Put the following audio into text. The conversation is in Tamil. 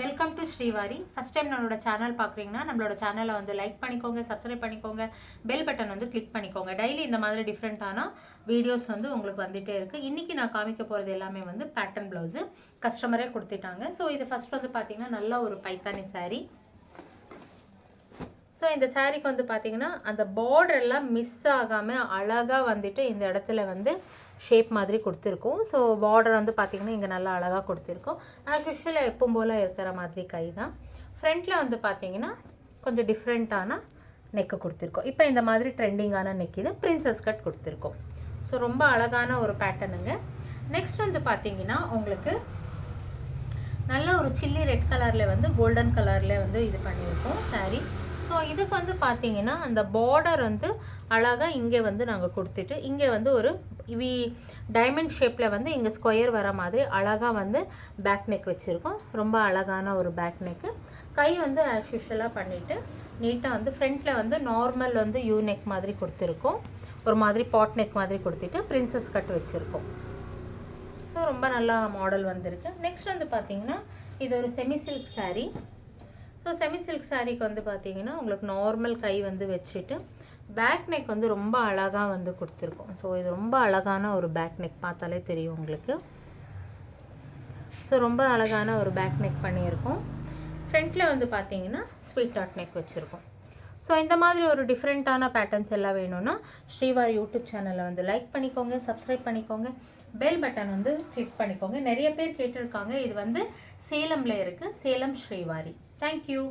Welcome to Srivari. First time நம்மளோட சேனல் பார்க்குறீங்கன்னா நம்மளோட சேனலை வந்து லைக் பண்ணிக்கோங்க, சப்ஸ்கிரைப் பண்ணிக்கோங்க, பெல் பட்டன் வந்து கிளிக் பண்ணிக்கோங்க. டெய்லி இந்த மாதிரி டிஃப்ரெண்ட்டான வீடியோஸ் வந்து உங்களுக்கு வந்துகிட்டே இருக்குது. இன்றைக்கி நான் காமிக்க போகிறது எல்லாமே வந்து பேட்டர்ன் ப்ளவுஸு கஸ்டமரே கொடுத்துட்டாங்க. ஸோ இது ஃபஸ்ட் வந்து பார்த்திங்கன்னா நல்ல ஒரு பைத்தானி சாரீ. ஸோ இந்த சாரீக்கு வந்து பார்த்திங்கன்னா அந்த பார்டர் எல்லாம் மிஸ் ஆகாமல் அழகாக வந்துட்டு இந்த இடத்துல வந்து ஷேப் மாதிரி கொடுத்துருக்கோம். ஸோ பார்டர் வந்து பார்த்திங்கன்னா இங்கே நல்லா அழகாக கொடுத்துருக்கோம். ஆஸ் யூஷுவல் எப்பவும் போல் இருக்கிற மாதிரி கை தான். ஃப்ரண்ட்டில் வந்து பார்த்திங்கன்னா கொஞ்சம் டிஃப்ரெண்ட்டான நெக்கு கொடுத்துருக்கோம். இப்போ இந்த மாதிரி ட்ரெண்டிங்கான நெக் இது பிரின்சஸ் கட் கொடுத்துருக்கோம். ஸோ ரொம்ப அழகான ஒரு பேட்டர்னுங்க. நெக்ஸ்ட் வந்து பார்த்திங்கன்னா உங்களுக்கு நல்ல ஒரு சில்லி ரெட் கலரில் வந்து கோல்டன் கலரில் வந்து இது பண்ணியிருக்கோம் சாரீ. ஸோ இதுக்கு வந்து பார்த்திங்கன்னா அந்த பார்டர் வந்து அழகாக இங்கே வந்து நாங்கள் கொடுத்துட்டு இங்கே வந்து ஒரு டைமண்ட் ஷேப்பில் வந்து இங்கே ஸ்கொயர் வர மாதிரி அழகாக வந்து பேக் நெக் வச்சுருக்கோம். ரொம்ப அழகான ஒரு பேக் நெக்கு. கை வந்து ஆஸ் யூஷுவலாக பண்ணிவிட்டு நீட்டாக வந்து ஃப்ரண்ட்டில் வந்து நார்மல் வந்து யூ நெக் மாதிரி கொடுத்துருக்கோம். ஒரு மாதிரி பாட் நெக் மாதிரி கொடுத்துட்டு பிரின்சஸ் கட் வச்சுருக்கோம். ஸோ ரொம்ப நல்லா மாடல் வந்திருக்கு. நெக்ஸ்ட் வந்து பார்த்திங்கன்னா இது ஒரு semi silk sari. So semi silk சாரீக்கு வந்து பார்த்திங்கன்னா உங்களுக்கு நார்மல் கை வந்து வச்சுட்டு பேக் நெக் வந்து ரொம்ப அழகாக வந்து கொடுத்துருக்கோம். ஸோ இது ரொம்ப அழகான ஒரு பேக் நெக், பார்த்தாலே தெரியும் உங்களுக்கு. ஸோ ரொம்ப அழகான ஒரு பேக் நெக் பண்ணியிருக்கோம். ஃப்ரண்ட்டில் வந்து பார்த்திங்கன்னா ஸ்வீட் டாட் நெக் வச்சுருக்கோம். ஸோ இந்த மாதிரி ஒரு டிஃப்ரெண்ட்டான பேட்டர்ன்ஸ் எல்லாம் வேணும்னா ஸ்ரீவாரி யூடியூப் சேனலை வந்து லைக் பண்ணிக்கோங்க, சப்ஸ்கிரைப் பண்ணிக்கோங்க, பெல் பட்டன் வந்து கிளிக் பண்ணிக்கோங்க. நிறைய பேர் கேட்டிருக்காங்க. இது வந்து சேலமில் இருக்குது, சேலம் ஸ்ரீவாரி. தேங்க்யூ.